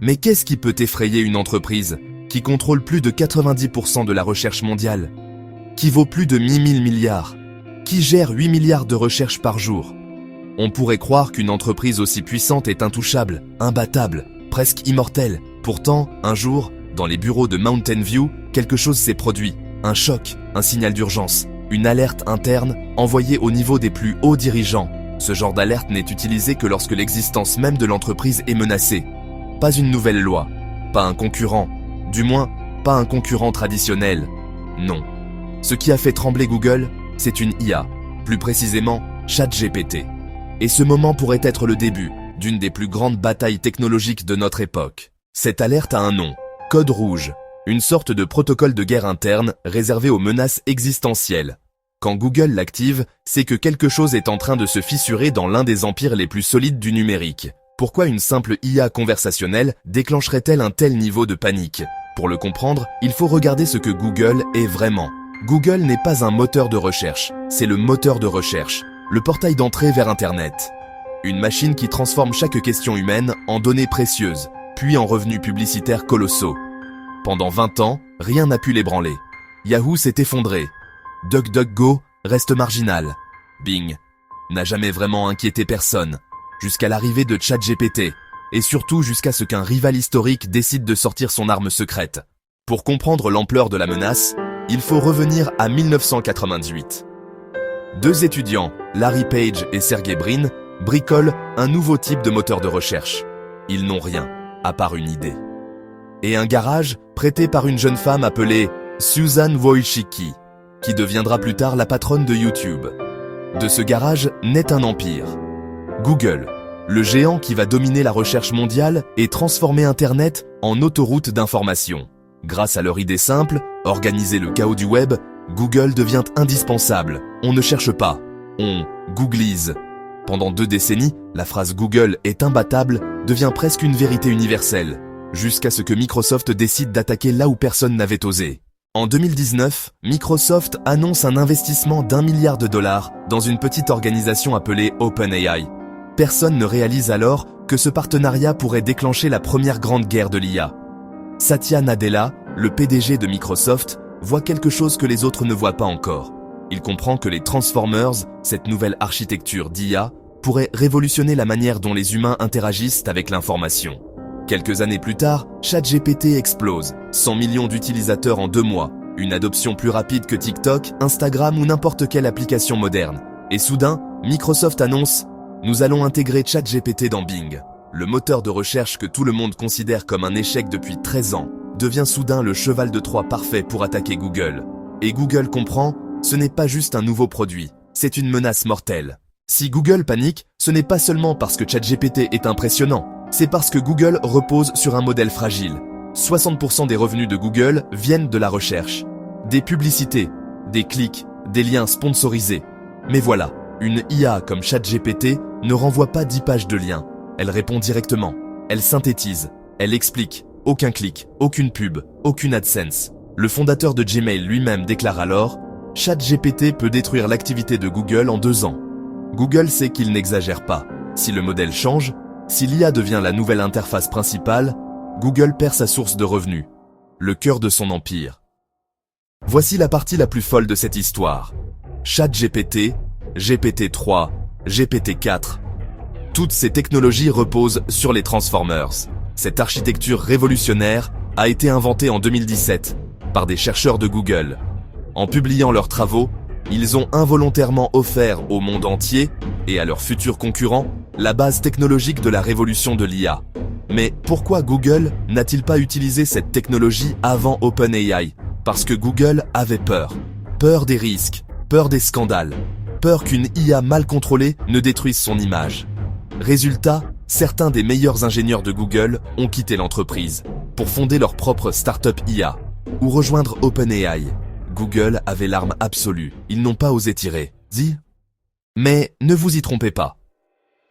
Mais qu'est-ce qui peut effrayer une entreprise qui contrôle plus de 90% de la recherche mondiale, qui vaut plus de 1000 milliards, qui gère 8 milliards de recherches par jour? On pourrait croire qu'une entreprise aussi puissante est intouchable, imbattable, presque immortelle. Pourtant, un jour, dans les bureaux de Mountain View, quelque chose s'est produit. Un choc, un signal d'urgence, une alerte interne envoyée au niveau des plus hauts dirigeants. Ce genre d'alerte n'est utilisé que lorsque l'existence même de l'entreprise est menacée. Pas une nouvelle loi, pas un concurrent, du moins pas un concurrent traditionnel. Non. Ce qui a fait trembler Google, c'est une IA, plus précisément ChatGPT. Et ce moment pourrait être le début d'une des plus grandes batailles technologiques de notre époque. Cette alerte a un nom, Code Rouge, une sorte de protocole de guerre interne réservé aux menaces existentielles. Quand Google l'active, c'est que quelque chose est en train de se fissurer dans l'un des empires les plus solides du numérique. Pourquoi une simple IA conversationnelle déclencherait-elle un tel niveau de panique? Pour le comprendre, il faut regarder ce que Google est vraiment. Google n'est pas un moteur de recherche, c'est le moteur de recherche, le portail d'entrée vers Internet. Une machine qui transforme chaque question humaine en données précieuses, puis en revenus publicitaires colossaux. Pendant 20 ans, rien n'a pu l'ébranler. Yahoo s'est effondré. DuckDuckGo reste marginal. Bing n'a jamais vraiment inquiété personne, jusqu'à l'arrivée de ChatGPT, et surtout jusqu'à ce qu'un rival historique décide de sortir son arme secrète. Pour comprendre l'ampleur de la menace, il faut revenir à 1998. Deux étudiants, Larry Page et Sergey Brin, bricolent un nouveau type de moteur de recherche. Ils n'ont rien, à part une idée. Et un garage prêté par une jeune femme appelée Susan Wojcicki, qui deviendra plus tard la patronne de YouTube. De ce garage naît un empire. Google, le géant qui va dominer la recherche mondiale et transformer Internet en autoroute d'information. Grâce à leur idée simple, organiser le chaos du web, Google devient indispensable. On ne cherche pas, on googlise. Pendant 2 décennies, la phrase Google est imbattable devient presque une vérité universelle, jusqu'à ce que Microsoft décide d'attaquer là où personne n'avait osé. En 2019, Microsoft annonce un investissement d'1 milliard de dollars dans une petite organisation appelée OpenAI. Personne ne réalise alors que ce partenariat pourrait déclencher la première grande guerre de l'IA. Satya Nadella, le PDG de Microsoft, voit quelque chose que les autres ne voient pas encore. Il comprend que les Transformers, cette nouvelle architecture d'IA, pourrait révolutionner la manière dont les humains interagissent avec l'information. Quelques années plus tard, ChatGPT explose, 100 millions d'utilisateurs en 2 mois, une adoption plus rapide que TikTok, Instagram ou n'importe quelle application moderne. Et soudain, Microsoft annonce « Nous allons intégrer ChatGPT dans Bing ». Le moteur de recherche que tout le monde considère comme un échec depuis 13 ans devient soudain le cheval de Troie parfait pour attaquer Google. Et Google comprend, ce n'est pas juste un nouveau produit, c'est une menace mortelle. Si Google panique, ce n'est pas seulement parce que ChatGPT est impressionnant, c'est parce que Google repose sur un modèle fragile. 60% des revenus de Google viennent de la recherche. Des publicités, des clics, des liens sponsorisés. Mais voilà, une IA comme ChatGPT ne renvoie pas 10 pages de liens. Elle répond directement, elle synthétise, elle explique, aucun clic, aucune pub, aucune AdSense. Le fondateur de Gmail lui-même déclare alors « ChatGPT peut détruire l'activité de Google en 2 ans ». Google sait qu'il n'exagère pas. Si le modèle change, si l'IA devient la nouvelle interface principale, Google perd sa source de revenus, le cœur de son empire. Voici la partie la plus folle de cette histoire. ChatGPT, GPT-3, GPT-4. Toutes ces technologies reposent sur les Transformers. Cette architecture révolutionnaire a été inventée en 2017 par des chercheurs de Google. En publiant leurs travaux, ils ont involontairement offert au monde entier et à leurs futurs concurrents la base technologique de la révolution de l'IA. Mais pourquoi Google n'a-t-il pas utilisé cette technologie avant OpenAI? Parce que Google avait peur. Peur des risques, peur des scandales, peur qu'une IA mal contrôlée ne détruise son image. Résultat, certains des meilleurs ingénieurs de Google ont quitté l'entreprise pour fonder leur propre start-up IA ou rejoindre OpenAI. Google avait l'arme absolue, ils n'ont pas osé tirer. Dit. Mais ne vous y trompez pas.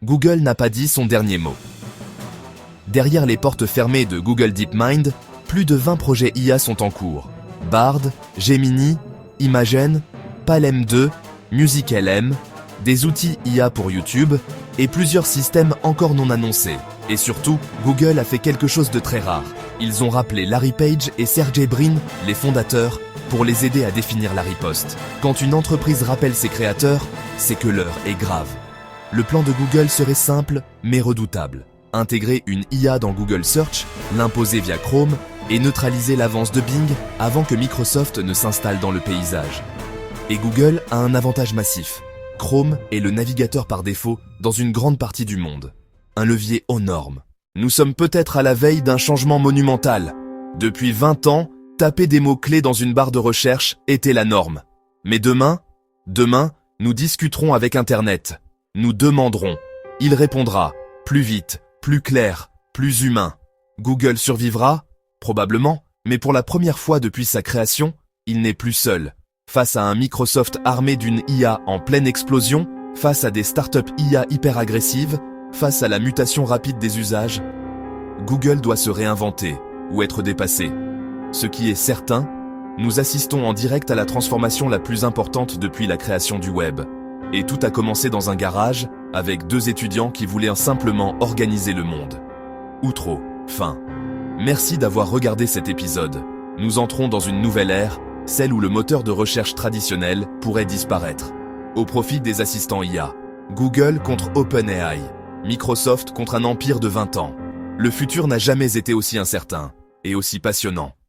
Google n'a pas dit son dernier mot. Derrière les portes fermées de Google DeepMind, plus de 20 projets IA sont en cours. Bard, Gemini, Imagen, Palm 2, MusicLM, des outils IA pour YouTube et plusieurs systèmes encore non annoncés. Et surtout, Google a fait quelque chose de très rare. Ils ont rappelé Larry Page et Sergey Brin, les fondateurs, pour les aider à définir la riposte. Quand une entreprise rappelle ses créateurs, c'est que l'heure est grave. Le plan de Google serait simple, mais redoutable. Intégrer une IA dans Google Search, l'imposer via Chrome et neutraliser l'avance de Bing avant que Microsoft ne s'installe dans le paysage. Et Google a un avantage massif. Chrome est le navigateur par défaut dans une grande partie du monde. Un levier énorme. Nous sommes peut-être à la veille d'un changement monumental. Depuis 20 ans, taper des mots-clés dans une barre de recherche était la norme. Mais demain, nous discuterons avec Internet. Nous demanderons. Il répondra. Plus vite, plus clair, plus humain. Google survivra? Probablement, mais pour la première fois depuis sa création, il n'est plus seul. Face à un Microsoft armé d'une IA en pleine explosion, face à des startups IA hyper agressives, face à la mutation rapide des usages, Google doit se réinventer ou être dépassé. Ce qui est certain, nous assistons en direct à la transformation la plus importante depuis la création du web. Et tout a commencé dans un garage, avec 2 étudiants qui voulaient simplement organiser le monde. Outro, fin. Merci d'avoir regardé cet épisode. Nous entrons dans une nouvelle ère, celle où le moteur de recherche traditionnel pourrait disparaître. Au profit des assistants IA. Google contre OpenAI. Microsoft contre un empire de 20 ans. Le futur n'a jamais été aussi incertain et aussi passionnant.